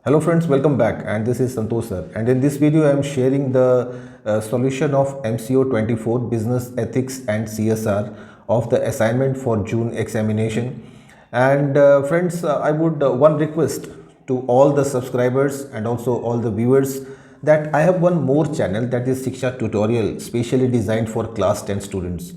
Hello friends, welcome back, and this is Santosh sir, and in this video I am sharing the solution of MCO 24 Business Ethics and CSR of the assignment for June examination. And friends, I would one request to all the subscribers and also all the viewers that I have one more channel, that is Shiksha tutorial, specially designed for class 10 students.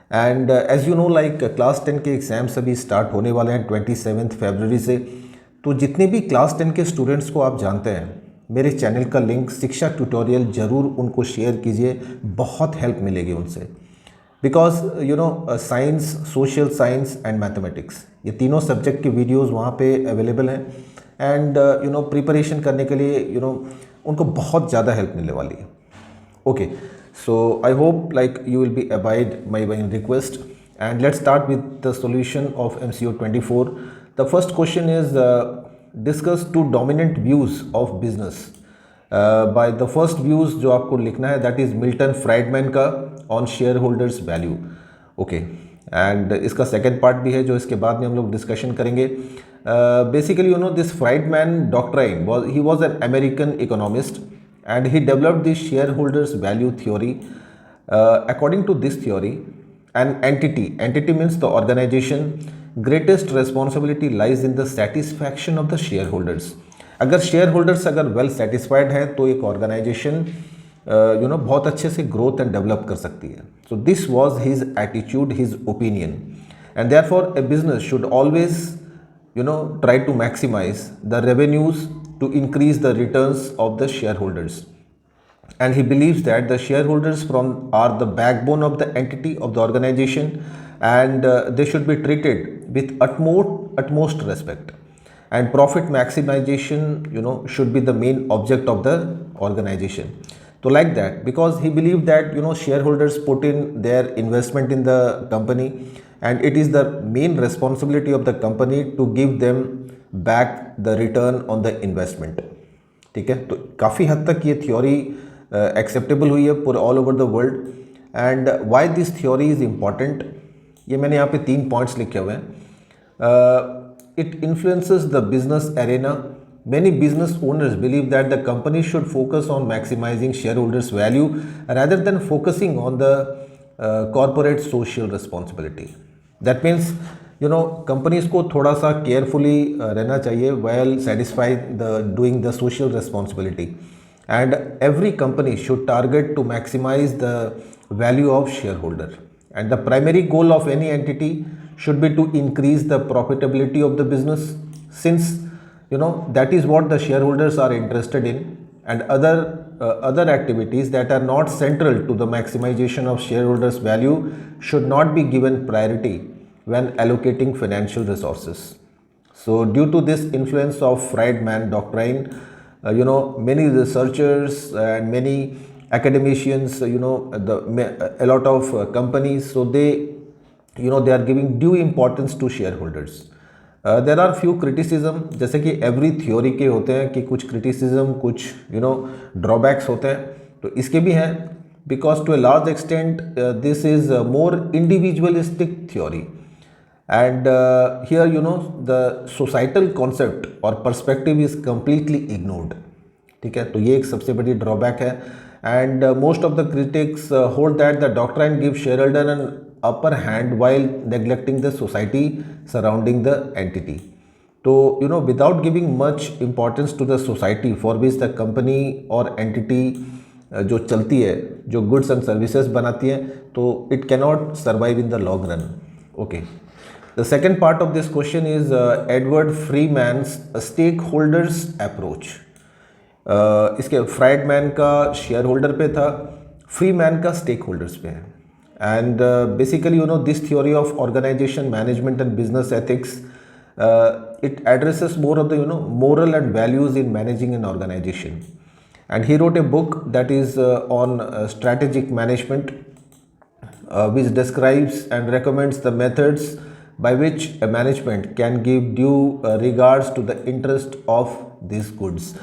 And as you know, like class 10 के exams अभी start होने वाले हैं 27 फरवरी से। तो जितने भी class 10 के स्टूडेंट्स को आप जानते हैं, मेरे चैनल का लिंक शिक्षा ट्यूटोरियल ज़रूर उनको शेयर कीजिए, बहुत हेल्प मिलेगी उनसे। Because you know science, social science and mathematics, ये तीनों सब्जेक्ट के वीडियोस वहाँ पे अवेलेबल हैं। एंड यू नो प्रिपरेशन करने के लिए उनको बहुत ज़्यादा हेल्प मिलने वाली है। Okay, so I hope like you will be abide my request, and let's start with the solution of MCO 24. The first question is discuss two dominant views of business. By the first views जो आपको लिखना है, that is Milton Friedman का on shareholders value. Okay, and इसका second part भी है जो इसके बाद में हम लोग discussion करेंगे. Basically you know this Friedman doctrine was an American economist, and he developed the shareholders value theory. According to this theory, an entity means the organization, greatest responsibility lies in the satisfaction of the shareholders. अगर shareholders अगर well satisfied है तो एक organization बहुत अच्छे से growth and develop कर सकती है. So this was his attitude, his opinion, and therefore a business should always try to maximize the revenues to increase the returns of the shareholders. And he believes that the shareholders are the backbone of the entity of the organization, and they should be treated with utmost respect. And profit maximization should be the main object of the organization. So like that, because he believed that shareholders put in their investment in the company, and it is the main responsibility of the company to give them back the return on the investment. ठीक है, तो काफ़ी हद तक ये theory acceptable हुई है पूरे all over the world. And why this theory is important, ये मैंने यहाँ पे 3 पॉइंट्स लिखे हुए हैं. It influences the business arena. Many business owners believe that the company should focus on maximizing shareholders' value rather than focusing on the corporate social responsibility. That means companies को थोड़ा सा केयरफुली रहना चाहिए while satisfying doing the social responsibility. And every company should target to maximize the value of shareholder. And the primary goal of any entity should be to increase the profitability of the business, since that is what the shareholders are interested in, and other activities that are not central to the maximization of shareholders value should not be given priority when allocating financial resources. So due to this influence of Friedman doctrine, many researchers and many academicians, a lot of companies, so they are giving due importance to shareholders. There are few criticism, जैसे कि every theory के होते हैं कि कुछ criticism, कुछ drawbacks होते हैं, तो इसके भी हैं. Because to a large extent this is more individualistic theory, and here the societal concept और पर्सपेक्टिव इज कम्प्लीटली इग्नोर्ड. ठीक है, तो ये एक सबसे बड़ी ड्रॉबैक है. And most of the critics hold that the doctrine give shareholder an upper hand while neglecting the society surrounding the entity. So without giving much importance to the society for which the company or entity जो चलती है, जो goods and services बनाती है, तो it cannot survive in the long run. Okay. The second part of this question is Edward Freeman's stakeholders approach. इसके Friedman का share holder पे था, फ्रीमैन का स्टेक होल्डर्स पे है. And basically this theory of organization management and business ethics, it addresses more of the moral and values in managing an organization. And he wrote a book that is on strategic management, which describes and recommends the methods by which a management can give due regards to the interest of these groups.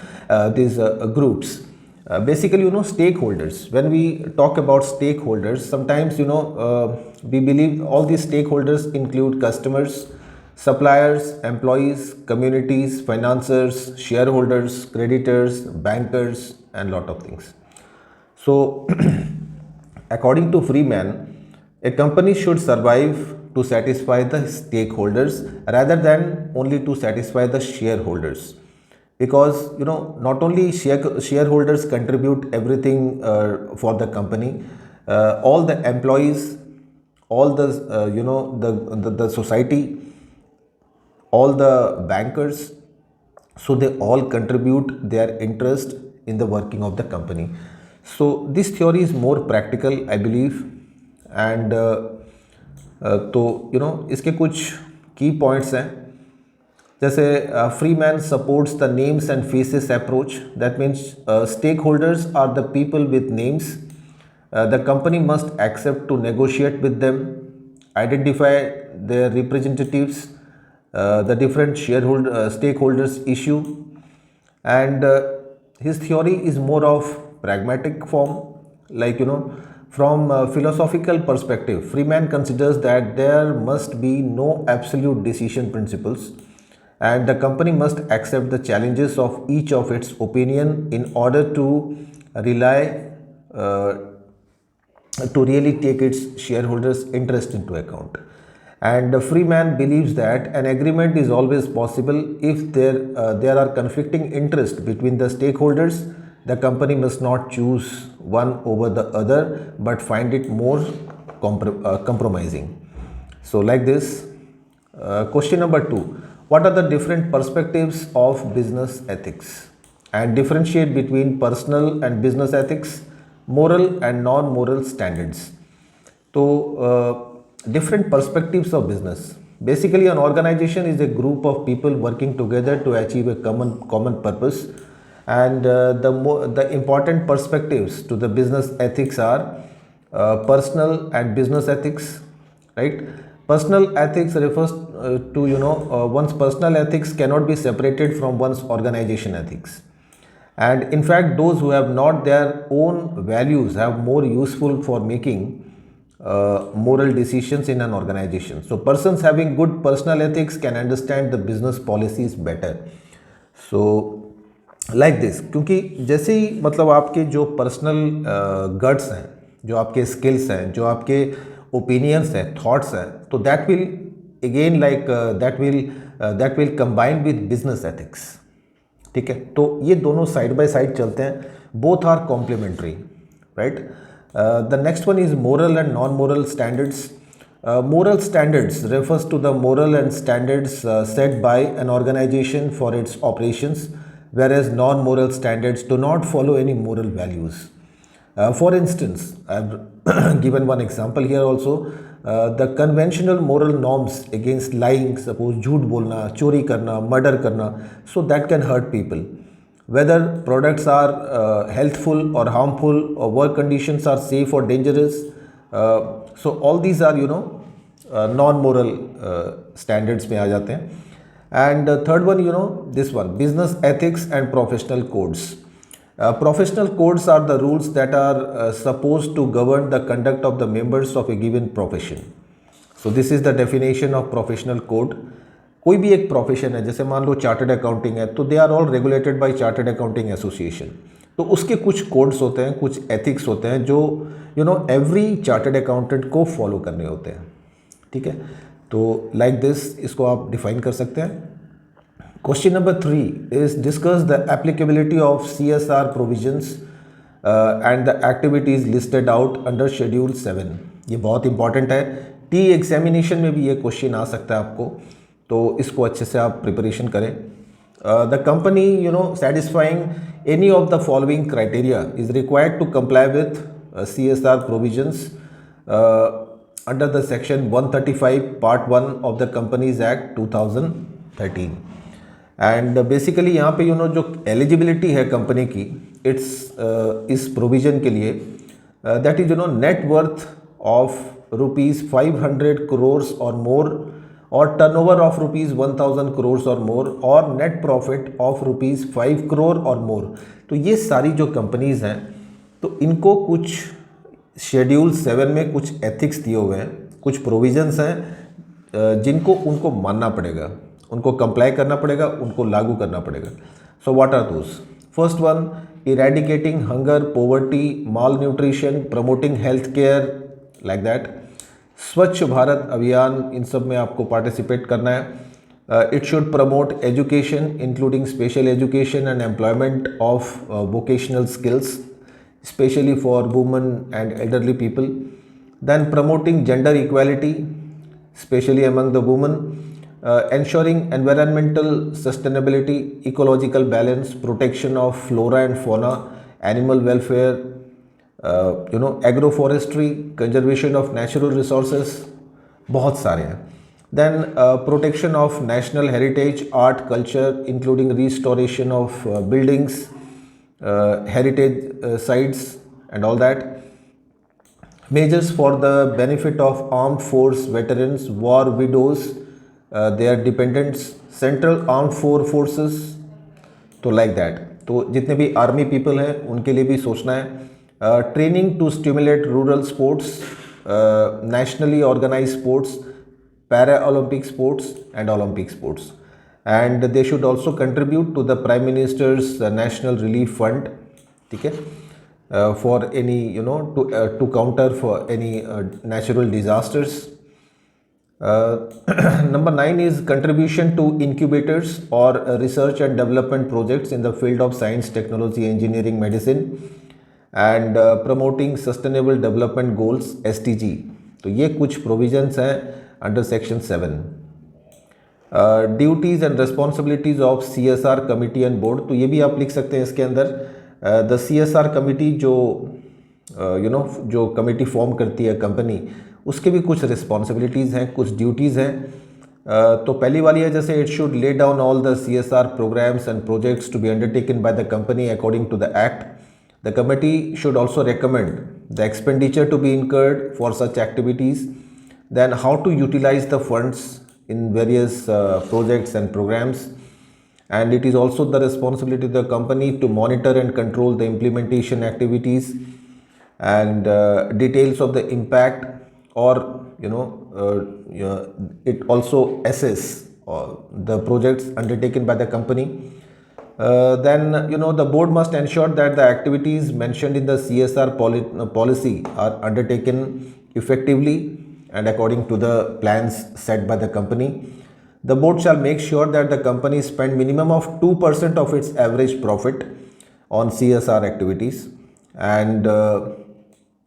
Basically stakeholders, when we talk about stakeholders, sometimes we believe all these stakeholders include customers, suppliers, employees, communities, financiers, shareholders, creditors, bankers, and lot of things. So according to Freeman, a company should survive to satisfy the stakeholders rather than only to satisfy the shareholders, because not only shareholders contribute everything for the company, all the employees, all the the society, all the bankers, so they all contribute their interest in the working of the company. So this theory is more practical, I believe. And तो इसके कुछ की points हैं, जैसे Freeman supports the names and faces approach, that means stakeholders are the people with names, the company must accept to negotiate with them, identify their representatives, the different stakeholders issue. And his theory is more of pragmatic form, like from a philosophical perspective, Freeman considers that there must be no absolute decision principles, and the company must accept the challenges of each of its opinion in order to rely to really take its shareholders' interest into account. And Freeman believes that an agreement is always possible if there are conflicting interests between the stakeholders. The company must not choose one over the other, but find it more compromising. So like this, question number 2, what are the different perspectives of business ethics, and differentiate between personal and business ethics, moral and non-moral standards. So different perspectives of business. Basically, an organization is a group of people working together to achieve a common purpose, and the important perspectives to the business ethics are personal and business ethics, right? Personal ethics refers to one's personal ethics cannot be separated from one's organization ethics, and in fact those who have not their own values have more useful for making moral decisions in an organization. So persons having good personal ethics can understand the business policies better. So like this, क्योंकि जैसे ही मतलब आपके जो personal guts हैं, जो आपके skills हैं, जो आपके ओपिनियंस हैं, थॉट्स हैं, तो that will again like that will combine with business ethics. ठीक है, तो ये दोनों साइड बाय साइड चलते हैं, both are complementary, right. The next one is moral and non-moral standards. Moral standards refers to the moral and standards set by an organization for its operations, whereas non-moral standards do not follow any moral values. For instance, I've given one example here also. The conventional moral norms against lying, suppose झूठ बोलना, चोरी करना, murder करना, so that can hurt people. Whether products are healthful or harmful, or work conditions are safe or dangerous. So all these are non-moral standards में आ जाते हैं. And third one, this one, business ethics and professional codes. Professional codes are the rules that are supposed to govern the conduct of the members of a given profession. So this is the definition of professional code. कोई भी एक profession है, जैसे मान लो chartered accounting है, तो they are all regulated by chartered accounting association. तो उसके कुछ कोड्स होते हैं, कुछ एथिक्स होते हैं जो एवरी चार्टर्ड अकाउंटेंट को फॉलो करने होते हैं. ठीक है, तो लाइक दिस इसको आप डिफाइन कर सकते हैं. Question number 3 is discuss the applicability of CSR provisions and the activities listed out under schedule 7. ये बहुत इंपॉर्टेंट है, टी एग्जामिनेशन में भी ये क्वेश्चन आ सकता है आपको, तो इसको अच्छे से आप प्रिपरेशन करें. The company satisfying any of the following criteria is required to comply with CSR provisions under the section 135 part 1 of the companies act 2013. And basically यहाँ पे जो एलिजिबिलिटी है कंपनी की, इट्स इस प्रोविजन के लिए, that is net worth of ₹500 crore और मोर, और टर्नओवर ऑफ ₹1000 crore और मोर, और नेट प्रॉफिट ऑफ ₹5 crore और मोर. तो ये सारी जो कंपनीज हैं, तो इनको कुछ शेड्यूल 7 में कुछ एथिक्स दिए हुए हैं, कुछ प्रोविजंस हैं जिनको उनको मानना पड़ेगा, उनको कंप्लाई करना पड़ेगा, उनको लागू करना पड़ेगा. So what are those? First one, eradicating hunger, poverty, malnutrition, promoting health care, like that. Swachh Bharat अभियान, इन सब में आपको पार्टिसिपेट करना है. It should promote education including special education and employment of vocational skills, especially for women and elderly people. Then promoting gender equality, especially among the women. Ensuring environmental sustainability, ecological balance, protection of flora and fauna, animal welfare, agroforestry, conservation of natural resources, बहुत सारे हैं. Then protection of national heritage, art, culture, including restoration of buildings, heritage sites and all that. Measures for the benefit of armed force veterans, war widows, their dependents, central armed forces, तो like that. तो जितने भी army people हैं उनके लिए भी सोचना है. Training to stimulate rural sports, nationally organized sports, para-Olympic sports and Olympic sports. And they should also contribute to the Prime Minister's National Relief Fund, ठीक है, for any, to counter for any natural disasters. Number 9 is contribution to incubators or research and development projects in the field of science, technology, engineering, medicine, and promoting sustainable development goals, SDG. तो ये कुछ provisions हैं under section 7. Duties and responsibilities of CSR committee and board, तो ये भी आप लिख सकते हैं इसके अंदर. द CSR कमिटी जो जो कमिटी फॉर्म करती है कंपनी, उसके भी कुछ रिस्पॉन्सिबिलिटीज़ हैं, कुछ ड्यूटीज़ हैं. तो पहली वाली है जैसे it should lay down all the CSR programmes and projects to be undertaken by the company according to the act. The committee should also recommend the expenditure to be incurred for such activities. Then how to utilize the funds in various projects and programs. And it is also the responsibility of the company to monitor and control the implementation activities and details of the impact, or it also assess the projects undertaken by the company. Then the board must ensure that the activities mentioned in the CSR policy are undertaken effectively and according to the plans set by the company. The board shall make sure that the company spend minimum of 2% of its average profit on CSR activities. And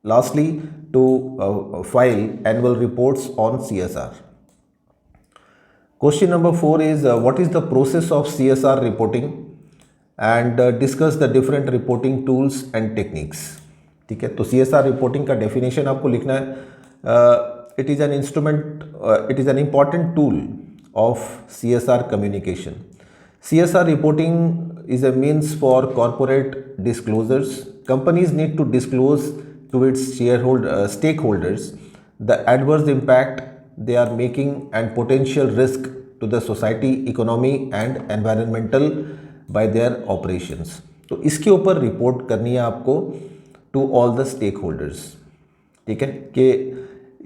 lastly, to file annual reports on CSR. Question number 4 is what is the process of CSR reporting, and discuss the different reporting tools and techniques. ठीक है, तो CSR reporting का definition आपको लिखना है. It is an instrument, it is an important tool of CSR communication. CSR reporting is a means for corporate disclosures. Companies need to disclose to its stakeholders the adverse impact they are making and potential risk to the society, economy and environmental by their operations. तो इसके ऊपर report करनी है आपको to all the stakeholders. ठीक है, कि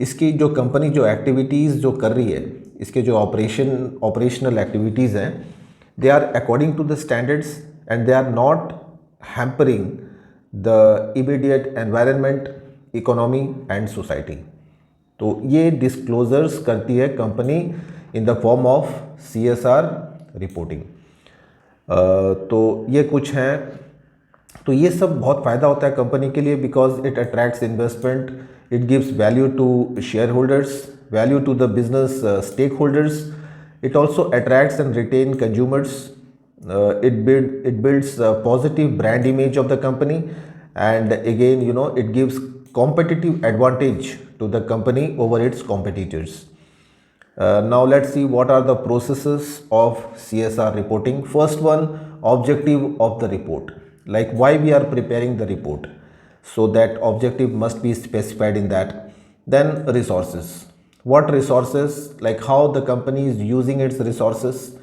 इसकी जो कंपनी जो एक्टिविटीज़ जो कर रही है, इसके जो ऑपरेशनल एक्टिविटीज़ हैं, they are according to the standards and they are not hampering the immediate environment, economy and society. तो ये डिस्क्लोजर्स करती है company in the form of CSR reporting. तो ये कुछ हैं. तो ये सब बहुत फ़ायदा होता है कंपनी के लिए, because it attracts investment, it gives value to shareholders, value to the business stakeholders. It also attracts and retain consumers. It builds a positive brand image of the company, and again it gives competitive advantage to the company over its competitors. Now let's see what are the processes of CSR reporting. First one, objective of the report, like why we are preparing the report. So that objective must be specified in that. Then resources. What resources, like how the company is using its resources,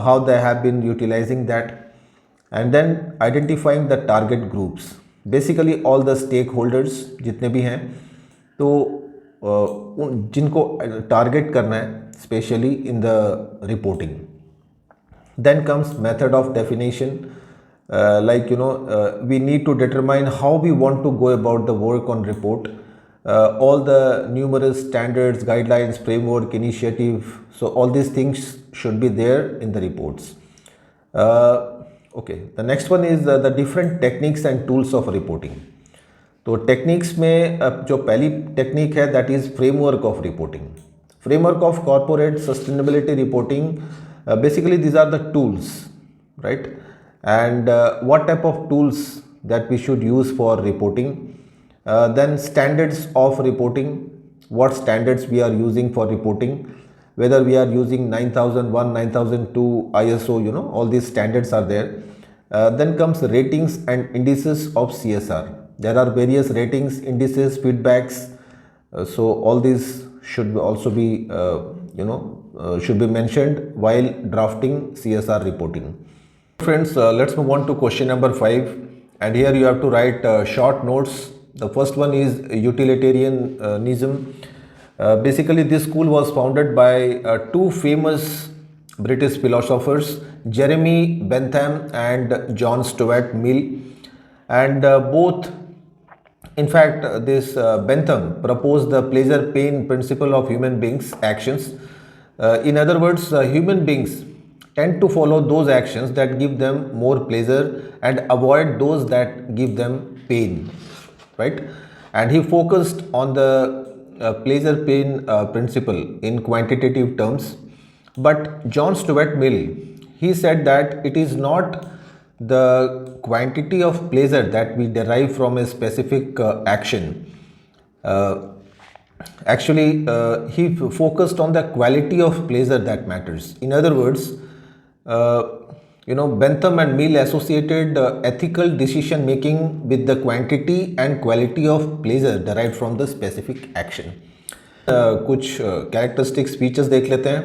how they have been utilizing that. And then identifying the target groups. Basically all the stakeholders जितने भी हैं. तो जिनको target करना है specially in the reporting. Then comes method of definition. We need to determine how we want to go about the work on report. All the numerous standards, guidelines, framework, initiative, so all these things should be there in the reports. Okay, the next one is the different techniques and tools of reporting. तो techniques में जो पहली technique है that is framework of reporting. Framework of corporate sustainability reporting, basically these are the tools, right? And what type of tools that we should use for reporting. Then standards of reporting, what standards we are using for reporting, whether we are using 9001, 9002, ISO, all these standards are there. Then comes ratings and indices of CSR. There are various ratings, indices, feedbacks, so all these should also be should be mentioned while drafting CSR reporting. Friends, let's move on to question number 5, and here you have to write short notes. The first one is utilitarianism. Basically this school was founded by two famous British philosophers, Jeremy Bentham and John Stuart Mill, and both, in fact, this Bentham proposed the pleasure-pain principle of human beings' actions. In other words, human beings tend to follow those actions that give them more pleasure and avoid those that give them pain, right? And he focused on the pleasure-pain principle in quantitative terms. But John Stuart Mill, he said that it is not the quantity of pleasure that we derive from a specific action. He focused on the quality of pleasure that matters. In other words, Bentham and Mill associated ethical decision making with the quantity and quality of pleasure derived from the specific action. कुछ characteristic speeches देख लेते हैं.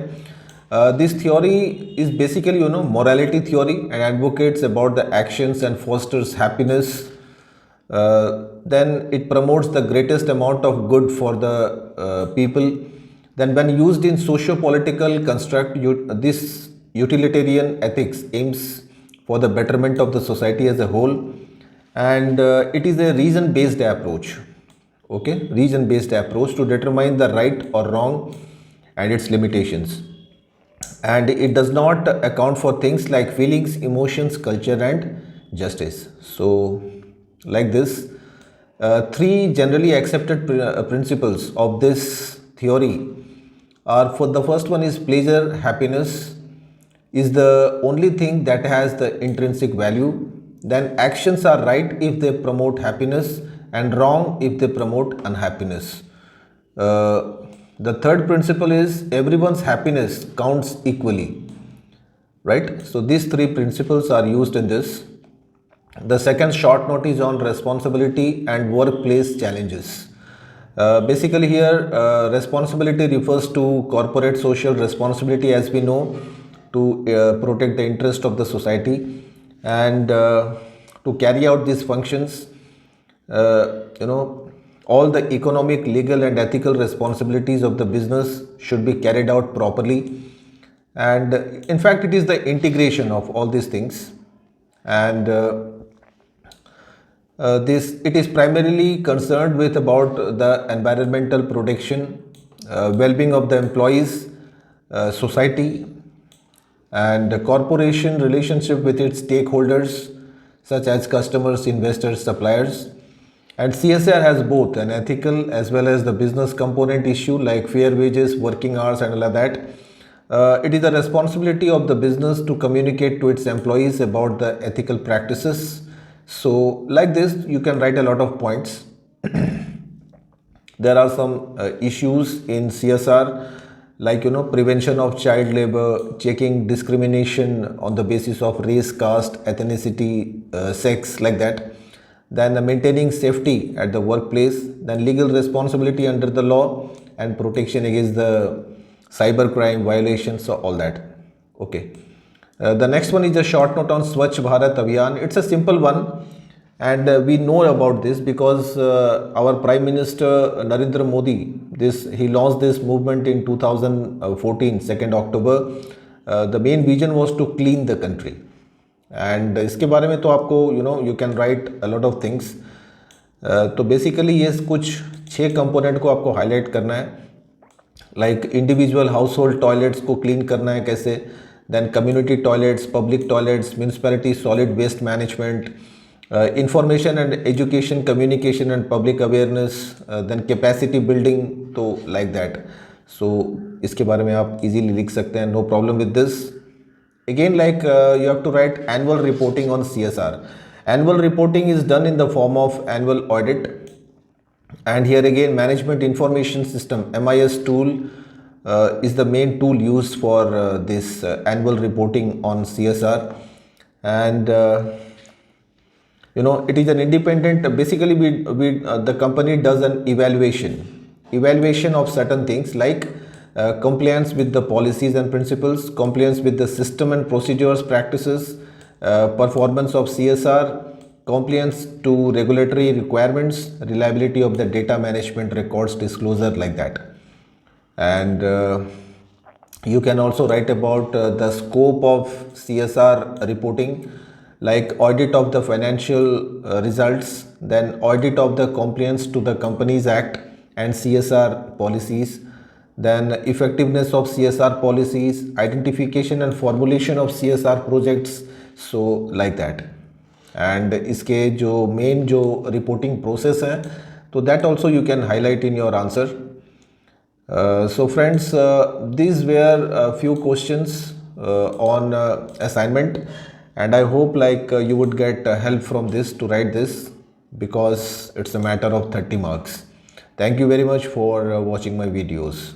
This theory is basically morality theory and advocates about the actions and fosters happiness. Then it promotes the greatest amount of good for the people. Then when used in socio-political construct, this utilitarian ethics aims for the betterment of the society as a whole, and it is a reason-based approach. Okay, reason-based approach to determine the right or wrong and its limitations. And it does not account for things like feelings, emotions, culture and justice. So like this, three generally accepted principles of this theory are, for the first one is pleasure, happiness is the only thing that has the intrinsic value. Then actions are right if they promote happiness and wrong if they promote unhappiness. The third principle is everyone's happiness counts equally, right? So these three principles are used in this. The second short note is on responsibility and workplace challenges. Basically here responsibility refers to corporate social responsibility, as we know, to protect the interest of the society and to carry out these functions. All the economic, legal and ethical responsibilities of the business should be carried out properly, and in fact it is the integration of all these things, and it is primarily concerned with about the environmental protection, well-being of the employees, society and the corporation relationship with its stakeholders such as customers, investors, suppliers. And CSR has both an ethical as well as the business component issue like fair wages, working hours and all of that. It is the responsibility of the business to communicate to its employees about the ethical practices. So like this you can write a lot of points. There are some issues in CSR like prevention of child labor, checking discrimination on the basis of race, caste, ethnicity, sex, like that. Then maintaining safety at the workplace, then legal responsibility under the law and protection against the cyber crime violations, so all that. Okay. The next one is a short note on Swachh Bharat Abhiyan. It's a simple one And we know about this because our Prime Minister Narendra Modi, he launched this movement in 2014 2nd October. The main vision was to clean the country. And इसके बारे में तो आपको you can write a lot of things. तो basically ये कुछ 6 component को आपको हाईलाइट करना है. Like individual household toilets को क्लीन करना है कैसे, then community toilets, public toilets, municipality solid waste management, information and education, communication and public awareness, then capacity building. तो लाइक दैट. सो इसके बारे में आप इजीली लिख सकते हैं, no problem with this. Again, like you have to write annual reporting on CSR. Annual reporting is done in the form of annual audit, and here again management information system MIS tool is the main tool used for this annual reporting on CSR. And it is an independent, basically the company does an evaluation of certain things like compliance with the policies and principles, compliance with the system and procedures, practices, performance of CSR, compliance to regulatory requirements, reliability of the data management records, disclosure, like that. And you can also write about the scope of CSR reporting, like audit of the financial results, then audit of the compliance to the Companies Act and CSR policies, then effectiveness of CSR policies, identification and formulation of CSR projects. So like that. And इसके जो main जो reporting process है, तो that also you can highlight in your answer. So friends, these were a few questions on assignment, and I hope like you would get help from this to write this, because it's a matter of 30 marks. Thank you very much for watching my videos.